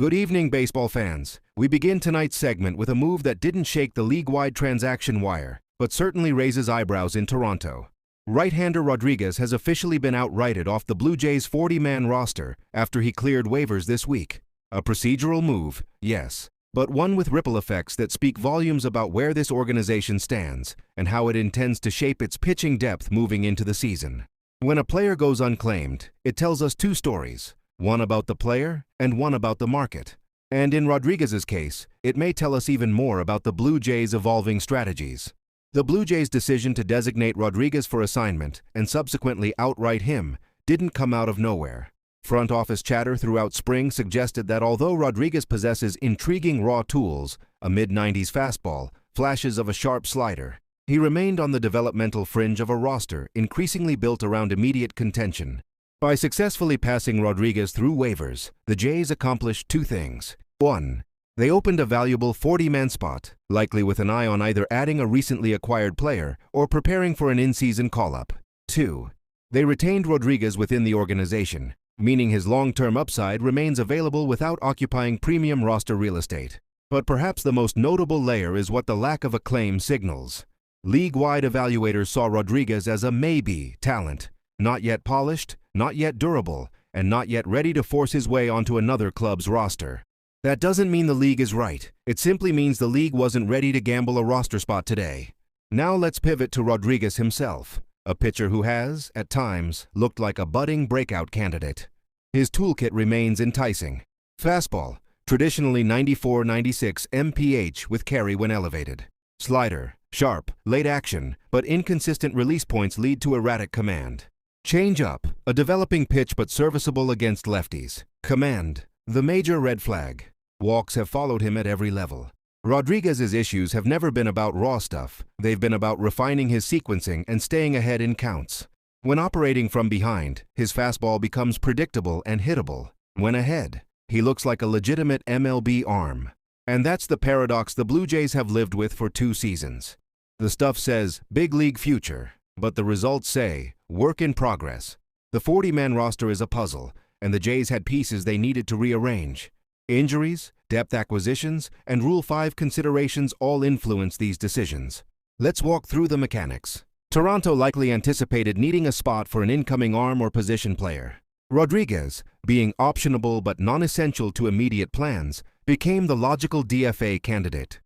Good evening, baseball fans. We begin tonight's segment with a move that didn't shake the league-wide transaction wire, but certainly raises eyebrows in Toronto. Right-hander Rodriguez has officially been outrighted off the Blue Jays' 40-man roster after he cleared waivers this week. A procedural move, yes, but one with ripple effects that speak volumes about where this organization stands and how it intends to shape its pitching depth moving into the season. When a player goes unclaimed, it tells us two stories. One about the player, and one about the market. And in Rodriguez's case, it may tell us even more about the Blue Jays' evolving strategies. The Blue Jays' decision to designate Rodriguez for assignment and subsequently outright him didn't come out of nowhere. Front office chatter throughout spring suggested that although Rodriguez possesses intriguing raw tools, a mid-90s fastball, flashes of a sharp slider, he remained on the developmental fringe of a roster increasingly built around immediate contention. By successfully passing Rodriguez through waivers, the Jays accomplished two things. 1. They opened a valuable 40-man spot, likely with an eye on either adding a recently acquired player or preparing for an in-season call-up. 2. They retained Rodriguez within the organization, meaning his long-term upside remains available without occupying premium roster real estate. But perhaps the most notable layer is what the lack of a claim signals. League-wide evaluators saw Rodriguez as a maybe talent, not yet polished, not yet durable, and not yet ready to force his way onto another club's roster. That doesn't mean the league is right. It simply means the league wasn't ready to gamble a roster spot today. Now let's pivot to Rodriguez himself, a pitcher who has, at times, looked like a budding breakout candidate. His toolkit remains enticing. Fastball, traditionally 94-96 mph with carry when elevated. Slider, sharp, late action, but inconsistent release points lead to erratic command. Change-up, a developing pitch but serviceable against lefties. Command, the major red flag. Walks have followed him at every level. Rodriguez's issues have never been about raw stuff. They've been about refining his sequencing and staying ahead in counts. When operating from behind, his fastball becomes predictable and hittable. When ahead, he looks like a legitimate MLB arm. And that's the paradox the Blue Jays have lived with for 2 seasons. The stuff says, big league future, but the results say, work in progress. The 40-man roster is a puzzle, and the Jays had pieces they needed to rearrange. Injuries, depth acquisitions, and Rule 5 considerations all influence these decisions. Let's walk through the mechanics. Toronto likely anticipated needing a spot for an incoming arm or position player. Rodriguez, being optionable but non-essential to immediate plans, became the logical DFA candidate.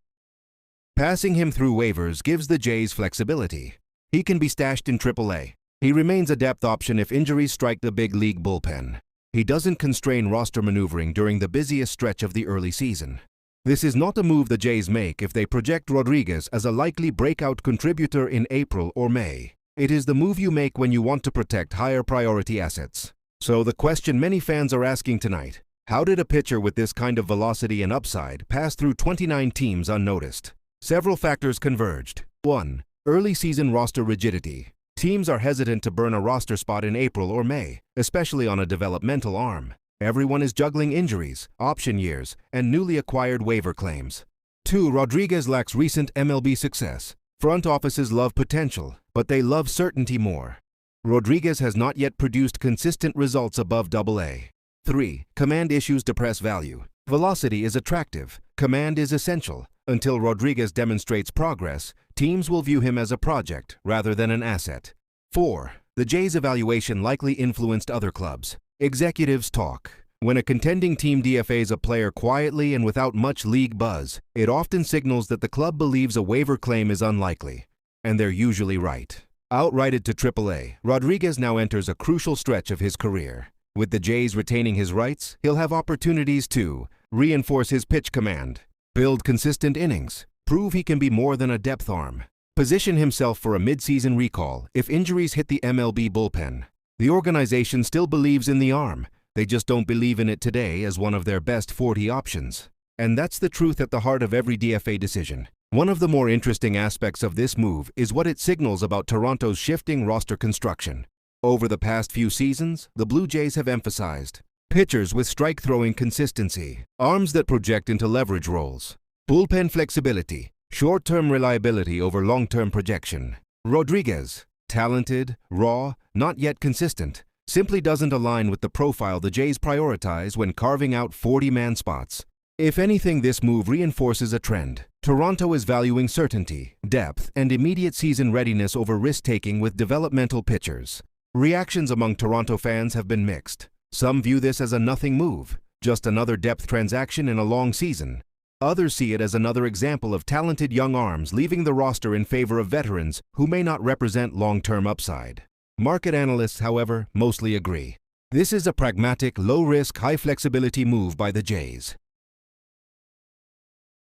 Passing him through waivers gives the Jays flexibility. He can be stashed in AAA. He remains a depth option if injuries strike the big league bullpen. He doesn't constrain roster maneuvering during the busiest stretch of the early season. This is not a move the Jays make if they project Rodriguez as a likely breakout contributor in April or May. It is the move you make when you want to protect higher priority assets. So the question many fans are asking tonight, how did a pitcher with this kind of velocity and upside pass through 29 teams unnoticed? Several factors converged. 1. Early season roster rigidity. Teams are hesitant to burn a roster spot in April or May, especially on a developmental arm. Everyone is juggling injuries, option years, and newly acquired waiver claims. 2. Rodriguez lacks recent MLB success. Front offices love potential, but they love certainty more. Rodriguez has not yet produced consistent results above AA. 3. Command issues depress value. Velocity is attractive. Command is essential. Until Rodriguez demonstrates progress, teams will view him as a project rather than an asset. 4. The Jays' evaluation likely influenced other clubs. Executives talk. When a contending team DFAs a player quietly and without much league buzz, it often signals that the club believes a waiver claim is unlikely. And they're usually right. Outrighted to AAA, Rodriguez now enters a crucial stretch of his career. With the Jays retaining his rights, he'll have opportunities to reinforce his pitch command, build consistent innings, prove he can be more than a depth arm, position himself for a mid-season recall if injuries hit the MLB bullpen. The organization still believes in the arm, they just don't believe in it today as one of their best 40 options. And that's the truth at the heart of every DFA decision. One of the more interesting aspects of this move is what it signals about Toronto's shifting roster construction. Over the past few seasons, the Blue Jays have emphasized pitchers with strike-throwing consistency, arms that project into leverage roles, bullpen flexibility, short-term reliability over long-term projection. Rodriguez, talented, raw, not yet consistent, simply doesn't align with the profile the Jays prioritize when carving out 40-man spots. If anything, this move reinforces a trend. Toronto is valuing certainty, depth, and immediate season readiness over risk-taking with developmental pitchers. Reactions among Toronto fans have been mixed. Some view this as a nothing move, just another depth transaction in a long season. Others see it as another example of talented young arms leaving the roster in favor of veterans who may not represent long-term upside. Market analysts, however, mostly agree. This is a pragmatic, low-risk, high-flexibility move by the Jays.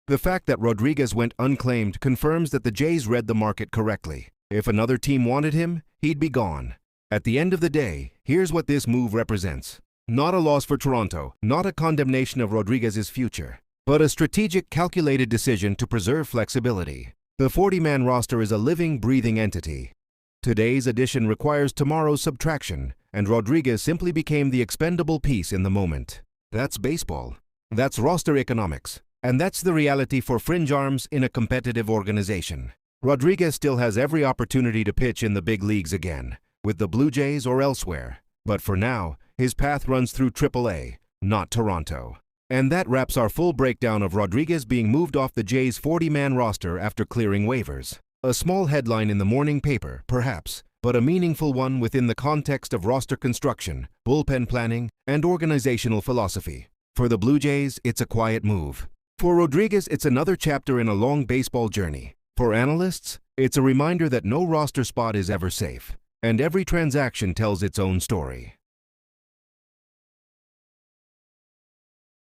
The fact that Rodriguez went unclaimed confirms that the Jays read the market correctly. If another team wanted him, he'd be gone. At the end of the day, here's what this move represents. Not a loss for Toronto, not a condemnation of Rodriguez's future, but a strategic, calculated decision to preserve flexibility. The 40-man roster is a living, breathing entity. Today's addition requires tomorrow's subtraction, and Rodriguez simply became the expendable piece in the moment. That's baseball. That's roster economics. And that's the reality for fringe arms in a competitive organization. Rodriguez still has every opportunity to pitch in the big leagues again, with the Blue Jays or elsewhere. But for now, his path runs through AAA, not Toronto. And that wraps our full breakdown of Rodriguez being moved off the Jays' 40-man roster after clearing waivers. A small headline in the morning paper, perhaps, but a meaningful one within the context of roster construction, bullpen planning, and organizational philosophy. For the Blue Jays, it's a quiet move. For Rodriguez, it's another chapter in a long baseball journey. For analysts, it's a reminder that no roster spot is ever safe, and every transaction tells its own story.